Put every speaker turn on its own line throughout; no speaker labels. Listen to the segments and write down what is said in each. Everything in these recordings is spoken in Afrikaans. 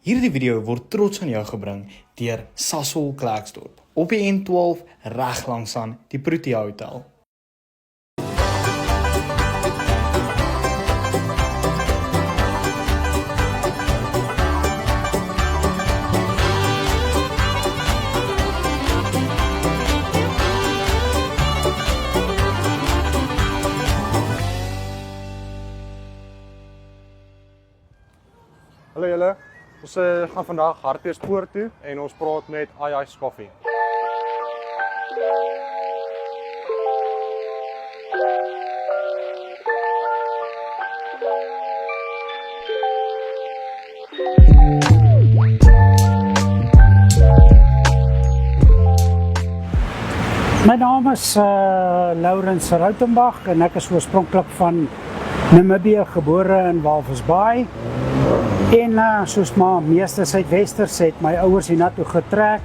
Hierdie video word trots aan jou gebring deur Sasol Klerksdorp op die N12 reg langs aan die Protea Hotel.
Hallo julle, ons gaan vandag Hartbeespoort toe en ons praat met Ice Coffee.
My naam is Laurens Rautenbach en ek is oorspronklik van Namibië, gebore in Walvis Bay. En soos maar meeste Suidwesters het my ouers hiernatoe getrek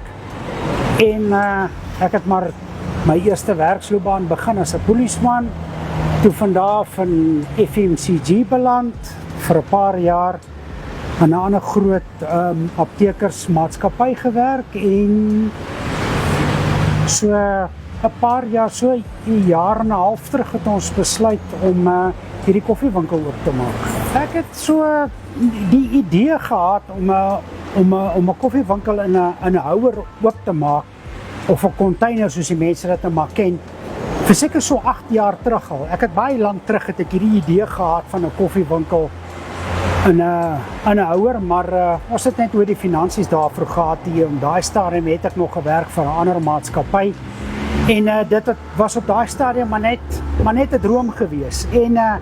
en ek het maar my eerste werksloopbaan begin as 'n polisieman, toe van daar van FMCG beland vir 'n paar jaar in 'n ander groot aptekersmaatskappy gewerk en so 'n paar jaar, so 'n jaar en 'n half terug het ons besluit om hierdie koffiewinkel oop te maak. Ek het so die idee gehad om 'n koffiewinkel in 'n houer oop te maak of 'n container soos die mense dit maar ken. Vir seker so 8 jaar terug al. Ek het baie lank terug het ek hierdie idee gehad van 'n koffiewinkel in 'n houer, maar ons het net oor die finansies daarvoor gehad. Om daai stadium het ek nog gewerk vir 'n ander maatskappy. En dit was op daai stadium maar net 'n droom gewees. En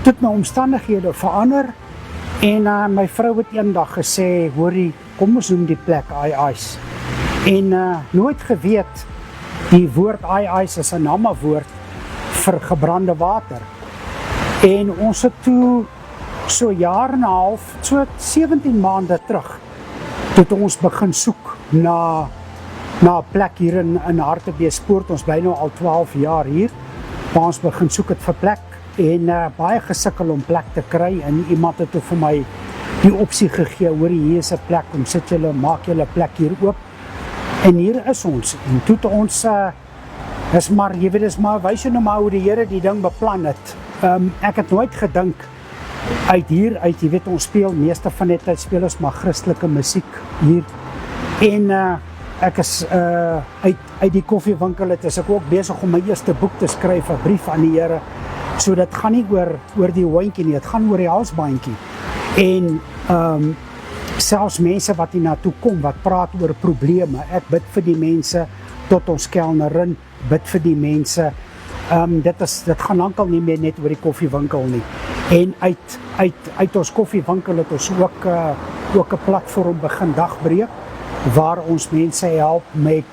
toe my omstandighede verander en my vrou het eendag gesê, hoorie, kom ons noem die plek Ice. En nooit geweet, die woord Ice is 'n Nama-woord vir gebrande water. En ons het toe so jaar en 'n half, so 17 maande terug, toe ons begin soek na 'n plek hier in Hartbeespoort. Ons bly nou al 12 jaar hier, maar ons begin soek het vir plek en baie gesukkel om plek te kry en iemand het vir my die opsie gegee, hoorie, hier is 'n plek, kom sit julle, maak julle plek hier oop. En hier is ons. En toe het ons is maar, jy weet, is maar wys jy nou maar hoe die Here die ding beplan het. Ek het nooit gedink jy weet, ons speel meeste van die tyd speel ons maar Christelike musiek hier. En ek is uit die koffiewinkel is ek ook besig om my eerste boek te skryf, 'n brief aan die Here. So dit gaan nie oor die hondjie nie, dit gaan oor die halsbandjie. En selfs mense wat hier na toe kom, wat praat oor probleme, ek bid vir die mense tot ons kelnerin, bid vir die mense. Dit gaan lankal nie meer net oor die koffiewinkel nie. En uit ons koffiewinkel het ons ook 'n platform begin Dagbreek, waar ons mense help met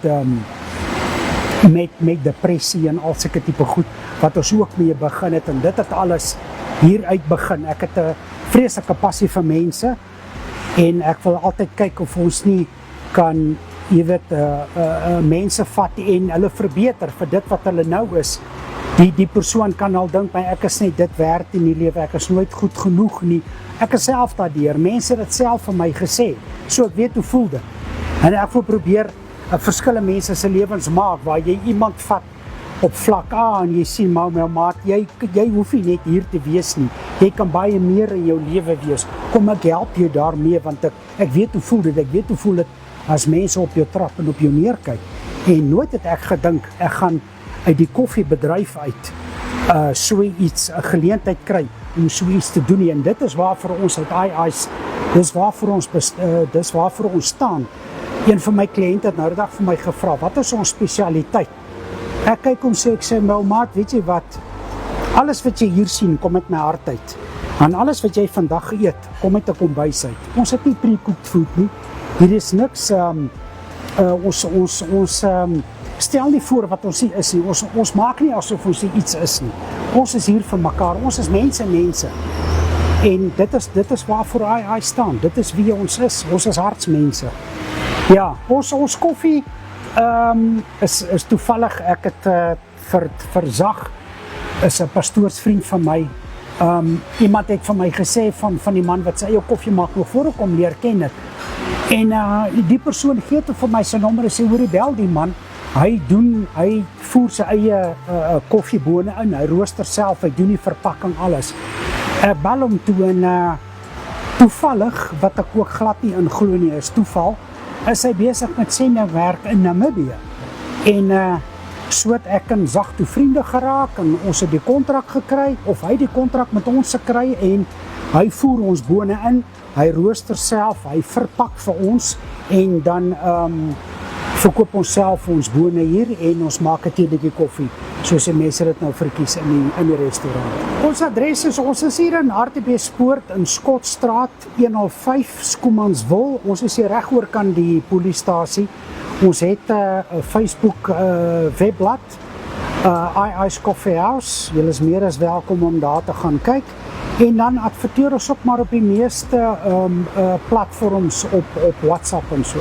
depressie en al sulke tipe goed, wat ons ook mee begin het, en dit het alles hieruit begin. Ek het 'n vreeslike passie vir mense, en ek wil altyd kyk of ons nie kan, jy weet, mense vat en hulle verbeter vir dit wat hulle nou is. Die persoon kan al dink, maar ek is net dit werd in die lewe, ek is nooit goed genoeg nie. Ek is self daardeur, mense het dit self vir my gesê, so ek weet hoe voel dit. En ek wil probeer 'n verskil in mense se lewens maak, waar jy iemand vat op vlak A en jy sien, maar my maat, jy hoef nie net hier te wees nie. Jy kan baie meer in jou lewe wees. Kom, ek help jou daarmee, want ek weet hoe voel dit. Ek weet hoe voel dit as mense op jou trap en op jou neerkyk. En nooit het ek gedink ek gaan uit die koffiebedryf uit so iets, 'n geleentheid kry om so iets te doen nie. En dit is waar vir ons uit Ice, dis waar vir ons staan. Een van my kliënte het nou die dag vir my gevra, wat is ons spesialiteit? Ek kyk om sê, ek sê, my maat, weet jy wat, alles wat jy hier sien, kom uit my hart uit. En alles wat jy vandag geëet, kom uit 'n kombuis uit. Ons het nie pre-cooked food nie. Hier is niks, ons stel nie voor wat ons nie is nie. Ons maak nie asof ons nie iets is nie. Ons is hier vir mekaar, ons is mense. En dit is waarvoor I staan. Dit is wie ons is hartsmense. Ja, ons koffie is toevallig, ek het vir Zag, is 'n pastoorsvriend van my. Iemand het van my gesê van die man wat sy eie koffie maak, nog voor ek hom leer ken het, En die persoon gee toe vir my sy nommer en sê, hoorie, bel die man. Hy voer sy eie koffiebone in, hy rooster self, hy doen die verpakking, alles. Ek bel hom toe en toevallig, wat ek ook glad nie in glo nie, is toeval, is hy besig met sendingwerk in Namibië. En so het ek en Zag toe vriende geraak en ons het die kontrak gekry, of hy die kontrak met ons gekry en hy voer ons bone in, hy rooster self, hy verpak vir ons en dan verkoop ons self ons bone hier en ons maak 'n teeletjie koffie, soos die mense dit nou verkies in die restaurant. Ons adres is, ons is hier in Hartbeespoort in Skotstraat 105 Schoemanswil. Ons is hier reg oor kan die polisiestasie. Ons het 'n Facebook webblad, Ice Coffee House. Julle is meer as welkom om daar te gaan kyk. En dan adverteer ons ook maar op die meeste platforms op WhatsApp en so.